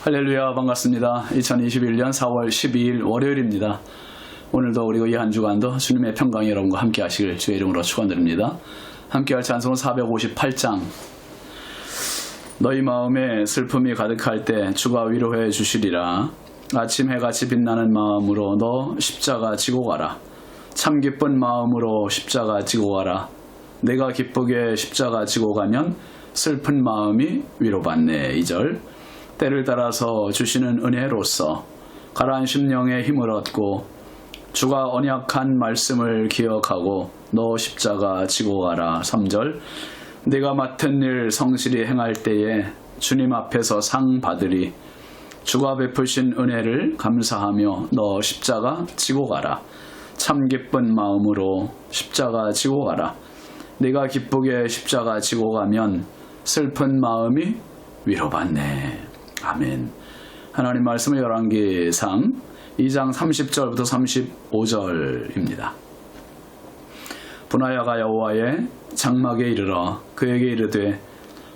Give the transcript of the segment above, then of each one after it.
할렐루야, 반갑습니다. 2021년 4월 12일 월요일입니다. 오늘도 그리고 이 한 주간도 주님의 평강이 여러분과 함께 하시길 주의 이름으로 축원드립니다. 함께할 찬송은 458장. 너희 마음에 슬픔이 가득할 때 주가 위로해 주시리라. 아침 해같이 빛나는 마음으로 너 십자가 지고 가라. 참 기쁜 마음으로 십자가 지고 가라. 내가 기쁘게 십자가 지고 가면 슬픈 마음이 위로받네. 2절. 때를 따라서 주시는 은혜로서 가라앉은 심령의 힘을 얻고 주가 언약한 말씀을 기억하고 너 십자가 지고 가라. 3절. 내가 맡은 일 성실히 행할 때에 주님 앞에서 상 받으리. 주가 베푸신 은혜를 감사하며 너 십자가 지고 가라. 참 기쁜 마음으로 십자가 지고 가라. 내가 기쁘게 십자가 지고 가면 슬픈 마음이 위로받네. 아멘. 하나님 말씀은 열왕기상 2장 30절부터 35절입니다. 분하야가 여호와의 장막에 이르러 그에게 이르되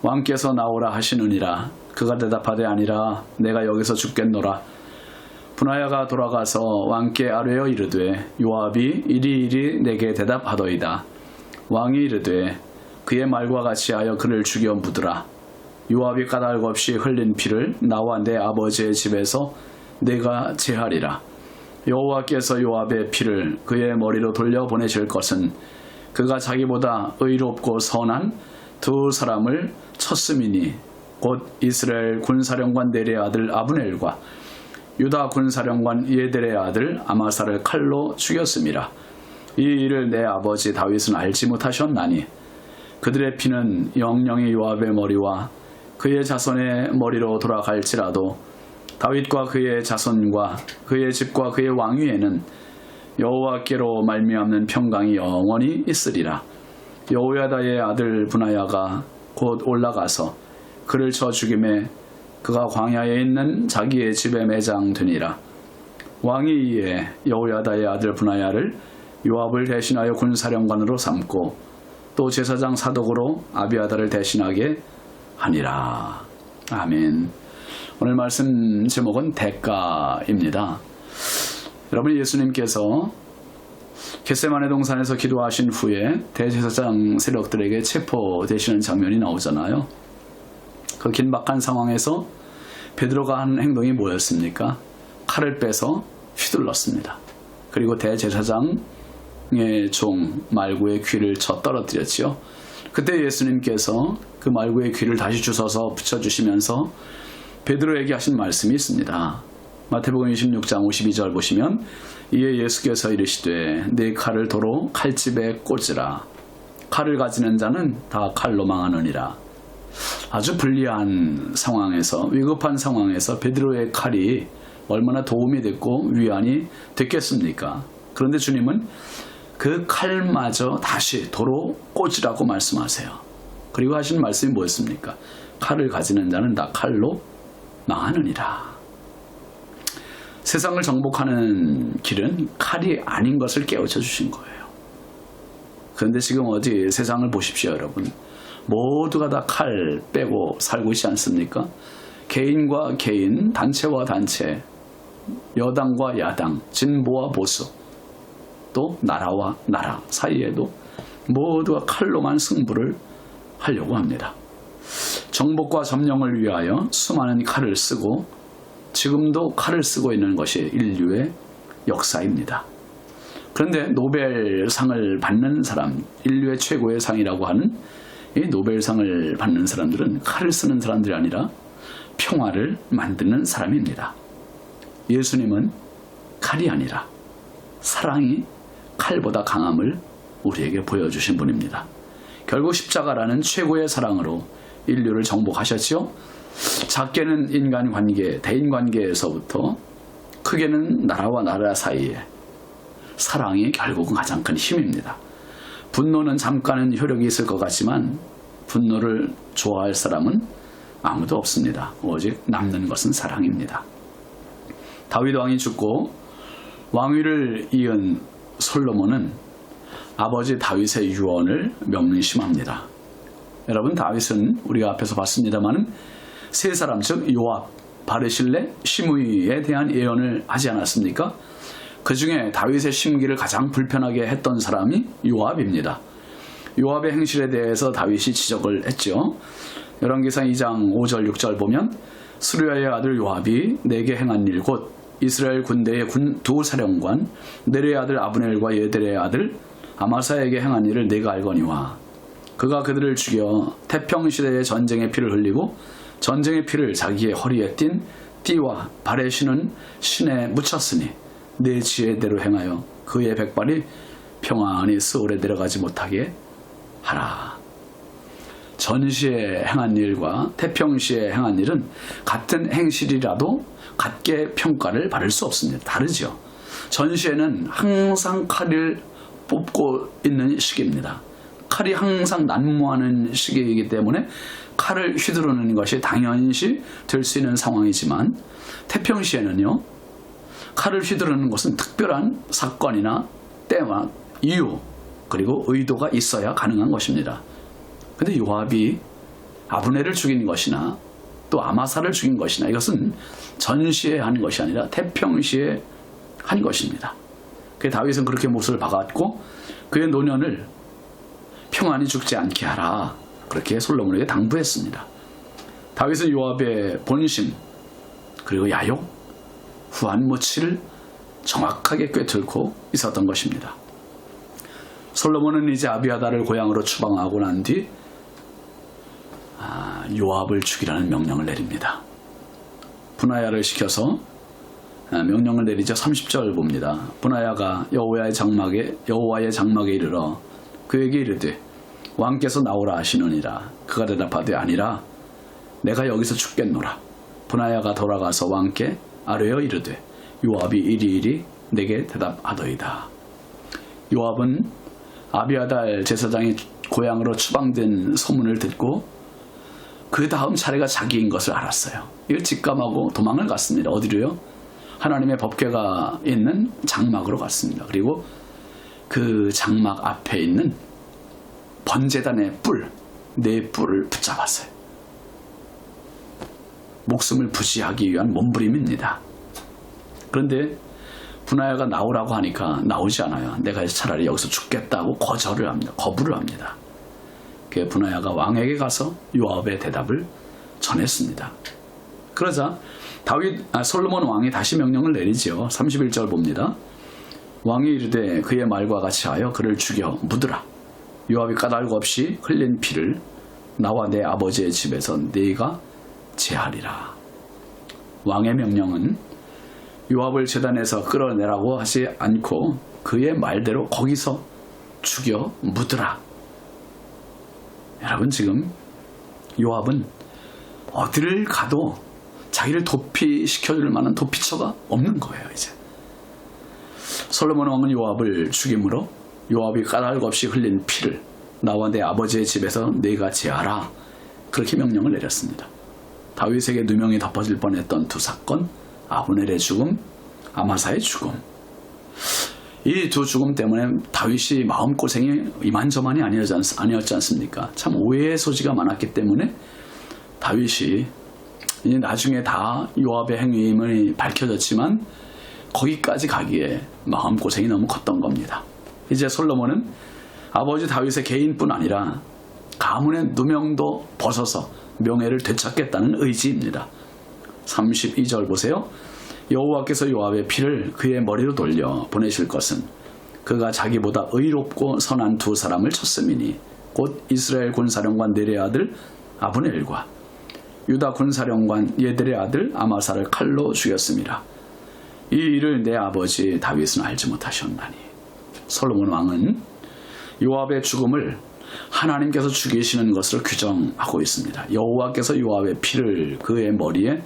왕께서 나오라 하시느니라. 그가 대답하되 아니라 내가 여기서 죽겠노라. 분하야가 돌아가서 왕께 아뢰어 이르되 요압이 이리이리 내게 대답하더이다. 왕이 이르되 그의 말과 같이 하여 그를 죽여 묻으라. 요압이 까닭 없이 흘린 피를 나와 내 아버지의 집에서 내가 제하리라. 여호와께서 요압의 피를 그의 머리로 돌려보내실 것은 그가 자기보다 의롭고 선한 두 사람을 쳤음이니 곧 이스라엘 군사령관 넬의 아들 아브넬과 유다 군사령관 예델의 아들 아마사를 칼로 죽였음이라. 이 일을 내 아버지 다윗은 알지 못하셨나니 그들의 피는 영영이 요압의 머리와 그의 자손의 머리로 돌아갈지라도 다윗과 그의 자손과 그의 집과 그의 왕위에는 여호와께로 말미암는 평강이 영원히 있으리라. 여호야다의 아들 분하야가 곧 올라가서 그를 쳐 죽임에 그가 광야에 있는 자기의 집에 매장되니라. 왕이 이에 여호야다의 아들 분하야를 요압을 대신하여 군사령관으로 삼고 또 제사장 사독으로 아비아다를 대신하게 하니라. 아멘. 오늘 말씀 제목은 대가입니다. 여러분, 예수님께서 겟세마네 동산에서 기도하신 후에 대제사장 세력들에게 체포되시는 장면이 나오잖아요. 그 긴박한 상황에서 베드로가 한 행동이 뭐였습니까? 칼을 빼서 휘둘렀습니다. 그리고 대제사장의 종 말구의 귀를 쳐 떨어뜨렸지요. 그때 예수님께서 그 말구의 귀를 다시 주워서 붙여주시면서 베드로에게 하신 말씀이 있습니다. 마태복음 26장 52절 보시면 이에 예수께서 이르시되 네 칼을 도로 칼집에 꽂으라. 칼을 가지는 자는 다 칼로 망하느니라. 아주 불리한 상황에서, 위급한 상황에서 베드로의 칼이 얼마나 도움이 됐고 위안이 됐겠습니까? 그런데 주님은 그 칼마저 다시 도로 꽂으라고 말씀하세요. 그리고 하신 말씀이 뭐였습니까? 칼을 가지는 자는 다 칼로 망하느니라. 세상을 정복하는 길은 칼이 아닌 것을 깨우쳐 주신 거예요. 그런데 지금 어디 세상을 보십시오, 여러분. 모두가 다 칼 빼고 살고 있지 않습니까? 개인과 개인, 단체와 단체, 여당과 야당, 진보와 보수, 또 나라와 나라 사이에도 모두가 칼로만 승부를 하려고 합니다. 정복과 점령을 위하여 수많은 칼을 쓰고 지금도 칼을 쓰고 있는 것이 인류의 역사입니다. 그런데 노벨상을 받는 사람, 인류의 최고의 상이라고 하는 이 노벨상을 받는 사람들은 칼을 쓰는 사람들이 아니라 평화를 만드는 사람입니다. 예수님은 칼이 아니라 사랑이 칼보다 강함을 우리에게 보여주신 분입니다. 결국 십자가라는 최고의 사랑으로 인류를 정복하셨지요. 작게는 인간관계, 대인관계에서부터 크게는 나라와 나라 사이에 사랑이 결국은 가장 큰 힘입니다. 분노는 잠깐은 효력이 있을 것 같지만 분노를 좋아할 사람은 아무도 없습니다. 오직 남는 것은 사랑입니다. 다윗 왕이 죽고 왕위를 이은 솔로몬은 아버지 다윗의 유언을 명심합니다. 여러분, 다윗은 우리가 앞에서 봤습니다만 세 사람, 즉 요압, 바르실레, 시므이에 대한 예언을 하지 않았습니까? 그 중에 다윗의 심기를 가장 불편하게 했던 사람이 요압입니다. 요압의 행실에 대해서 다윗이 지적을 했죠. 열왕기상 2장 5절 6절 보면 스루야의 아들 요압이 내게 행한 일 곧 이스라엘 군대의 두 사령관 네르의 아들 아브넬과 예델의 아들 아마사에게 행한 일을 내가 알거니와 그가 그들을 죽여 태평시대의 전쟁의 피를 흘리고 전쟁의 피를 자기의 허리에 띤 띠와 발에 신은 신에 묻혔으니 내 지혜대로 행하여 그의 백발이 평안히 스올에 내려가지 못하게 하라. 전시에 행한 일과 태평시에 행한 일은 같은 행실이라도 같게 평가를 받을 수 없습니다. 다르죠. 전시에는 항상 칼을 뽑고 있는 시기입니다. 칼이 항상 난무하는 시기이기 때문에 칼을 휘두르는 것이 당연시 될 수 있는 상황이지만 태평시에는요, 칼을 휘두르는 것은 특별한 사건이나 때와 이유 그리고 의도가 있어야 가능한 것입니다. 근데 요압이 아브넬을 죽인 것이나 또 아마사를 죽인 것이나 이것은 전시에 한 것이 아니라 태평시에 한 것입니다. 그래서 다윗은 그렇게 못을 박았고 그의 노년을 평안히 죽지 않게 하라, 그렇게 솔로몬에게 당부했습니다. 다윗은 요압의 본심 그리고 야욕, 후한무치를 정확하게 꿰뚫고 있었던 것입니다. 솔로몬은 이제 아비아다를 고향으로 추방하고 난 뒤 요압을 죽이라는 명령을 내립니다. 분하야를 시켜서 명령을 내리자 30절 봅니다. 분하야가 여호와의 장막에 이르러 그에게 이르되 왕께서 나오라 하시느니라. 그가 대답하되 아니라 내가 여기서 죽겠노라. 분하야가 돌아가서 왕께 아뢰어 이르되 요압이 이리이리 내게 대답하더이다. 요압은 아비아달 제사장이 고향으로 추방된 소문을 듣고 그 다음 차례가 자기인 것을 알았어요. 이걸 직감하고 도망을 갔습니다. 어디로요? 하나님의 법궤가 있는 장막으로 갔습니다. 그리고 그 장막 앞에 있는 번제단의 뿔, 네 뿔을 붙잡았어요. 목숨을 부지하기 위한 몸부림입니다. 그런데 분하야가 나오라고 하니까 나오지 않아요. 내가 차라리 여기서 죽겠다고 거부를 합니다. 그 분하야가 왕에게 가서 요압의 대답을 전했습니다. 그러자 솔로몬 왕이 다시 명령을 내리죠. 31절 봅니다. 왕이 이르되 그의 말과 같이 하여 그를 죽여 묻으라. 요압이 까닭 없이 흘린 피를 나와 내 아버지의 집에서 네가 제하리라. 왕의 명령은 요압을 제단에서 끌어내라고 하지 않고 그의 말대로 거기서 죽여 묻으라. 여러분, 지금 요압은 어디를 가도 자기를 도피시켜줄 만한 도피처가 없는 거예요. 이제 솔로몬 왕은 요압을 죽임으로 요압이 까닭 없이 흘린 피를 나와 내 아버지의 집에서 네가 제하라, 그렇게 명령을 내렸습니다. 다윗에게 누명이 덮어질 뻔했던 두 사건, 아브넬의 죽음, 아마사의 죽음, 이 두 죽음 때문에 다윗이 마음고생이 이만저만이 아니었지 않습니까? 참 오해의 소지가 많았기 때문에 다윗이 이제 나중에 다 요압의 행위임이 밝혀졌지만 거기까지 가기에 마음고생이 너무 컸던 겁니다. 이제 솔로몬은 아버지 다윗의 개인뿐 아니라 가문의 누명도 벗어서 명예를 되찾겠다는 의지입니다. 32절 보세요. 여호와께서 요압의 피를 그의 머리로 돌려 보내실 것은 그가 자기보다 의롭고 선한 두 사람을 쳤음이니 곧 이스라엘 군사령관 네르의 아들 아브넬과 유다 군사령관 예델의 아들 아마사를 칼로 죽였음이라. 이 일을 내 아버지 다윗은 알지 못하셨나니. 솔로몬 왕은 요압의 죽음을 하나님께서 죽이시는 것으로 규정하고 있습니다. 여호와께서 요압의 피를 그의 머리에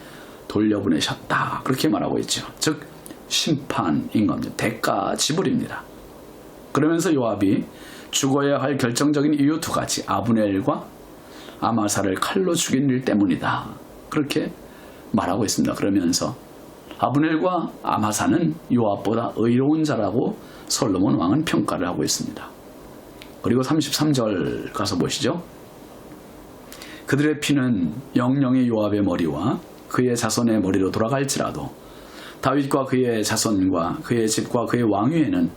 돌려보내셨다, 그렇게 말하고 있죠. 즉 심판인 겁니다. 대가 지불입니다. 그러면서 요압이 죽어야 할 결정적인 이유 두 가지, 아브넬과 아마사를 칼로 죽인 일 때문이다, 그렇게 말하고 있습니다. 그러면서 아브넬과 아마사는 요압보다 의로운 자라고 솔로몬 왕은 평가를 하고 있습니다. 그리고 33절 가서 보시죠. 그들의 피는 영영이 요압의 머리와 그의 자손의 머리로 돌아갈지라도 다윗과 그의 자손과 그의 집과 그의 왕위에는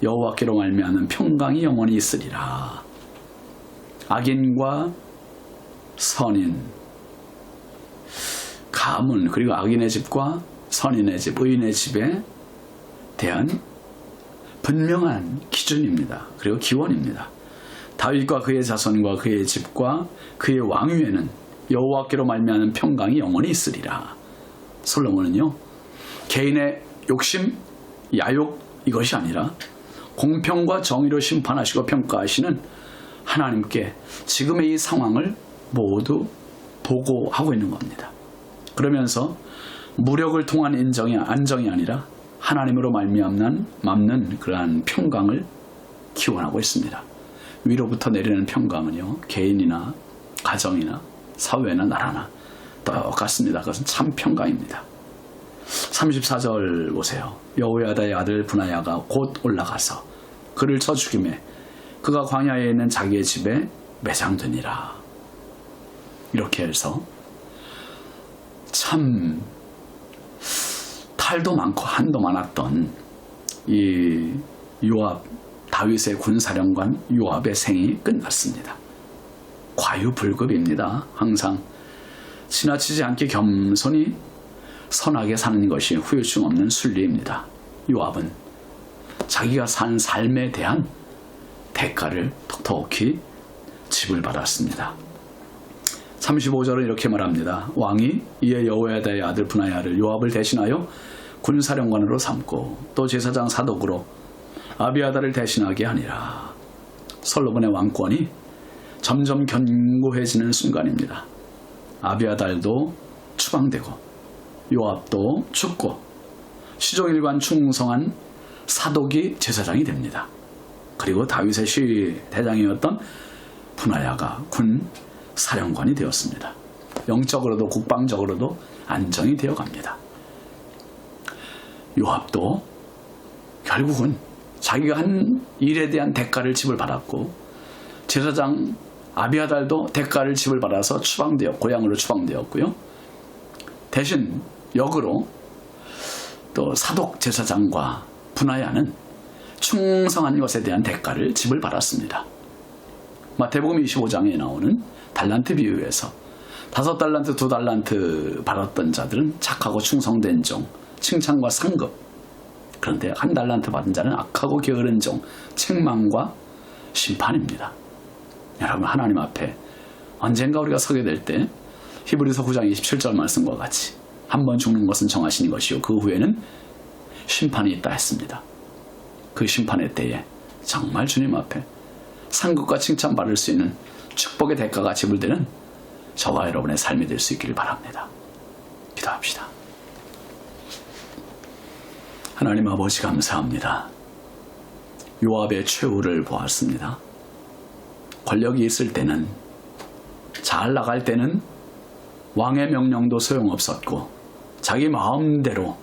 여호와께로 말미암는 평강이 영원히 있으리라. 악인과 선인, 가문, 그리고 악인의 집과 선인의 집, 의인의 집에 대한 분명한 기준입니다. 그리고 기원입니다. 다윗과 그의 자손과 그의 집과 그의 왕위에는 여호와께로 말미암는 평강이 영원히 있으리라. 솔로몬은요, 개인의 욕심, 야욕 이것이 아니라 공평과 정의로 심판하시고 평가하시는 하나님께 지금의 이 상황을 모두 보고하고 있는 겁니다. 그러면서 무력을 통한 안정이 아니라 하나님으로 말미암는 그러한 평강을 기원하고 있습니다. 위로부터 내리는 평강은요, 개인이나 가정이나 사회나 나라나 똑같습니다. 그것은 참 평강입니다. 34절 보세요. 여호야다의 아들 브나야가 곧 올라가서 그를 쳐 죽이매 그가 광야에 있는 자기의 집에 매장되니라. 이렇게 해서 참 탈도 많고 한도 많았던 이 요압, 다윗의 군사령관 요압의 생이 끝났습니다. 과유불급입니다. 항상 지나치지 않게 겸손히 선하게 사는 것이 후유증 없는 순리입니다. 요압은 자기가 산 삶에 대한 대가를 톡톡히 지불받았습니다. 35절은 이렇게 말합니다. 왕이 이에 여호야다의 아들 브나야를 요압을 대신하여 군사령관으로 삼고 또 제사장 사독으로 아비아다를 대신하게 하니라. 솔로몬의 왕권이 점점 견고해지는 순간입니다. 아비아달도 추방되고 요압도 죽고 시종일관 충성한 사독이 제사장이 됩니다. 그리고 다윗의 시위 대장이었던 브나야가 군 사령관이 되었습니다. 영적으로도 국방적으로도 안정이 되어갑니다. 요압도 결국은 자기가 한 일에 대한 대가를 지불받았고 제사장 아비아달도 대가를 지불받아서 고향으로 추방되었고요. 대신 역으로 또 사독 제사장과 브나야는 충성한 것에 대한 대가를 지불받았습니다. 마태복음 25장에 나오는 달란트 비유에서 5달란트, 2달란트 받았던 자들은 착하고 충성된 종, 칭찬과 상급. 그런데 1달란트 받은 자는 악하고 게으른 종, 책망과 심판입니다. 여러분, 하나님 앞에 언젠가 우리가 서게 될 때 히브리서 9장 27절 말씀과 같이 한 번 죽는 것은 정하신 것이요 그 후에는 심판이 있다 했습니다. 그 심판의 때에 정말 주님 앞에 상급과 칭찬 받을 수 있는 축복의 대가가 지불되는 저와 여러분의 삶이 될 수 있기를 바랍니다. 기도합시다. 하나님 아버지 감사합니다. 요압의 최후를 보았습니다. 권력이 있을 때는, 잘 나갈 때는 왕의 명령도 소용없었고 자기 마음대로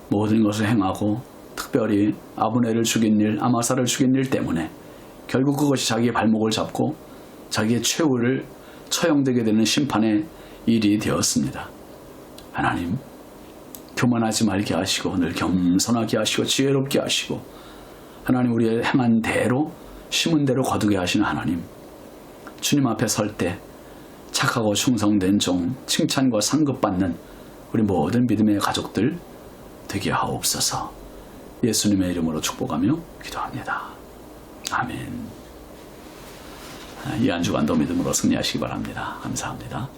모든 것을 행하고 특별히 아브넬을 죽인 일, 아마사를 죽인 일 때문에 결국 그것이 자기의 발목을 잡고 자기의 최후를 처형되게 되는 심판의 일이 되었습니다. 하나님, 교만하지 말게 하시고 늘 겸손하게 하시고 지혜롭게 하시고 하나님, 우리의 행한 대로 심은 대로 거두게 하시는 하나님, 주님 앞에 설 때 착하고 충성된 종, 칭찬과 상급받는 우리 모든 믿음의 가족들 되게 하옵소서. 예수님의 이름으로 축복하며 기도합니다. 아멘. 이 한 주간도 믿음으로 승리하시기 바랍니다. 감사합니다.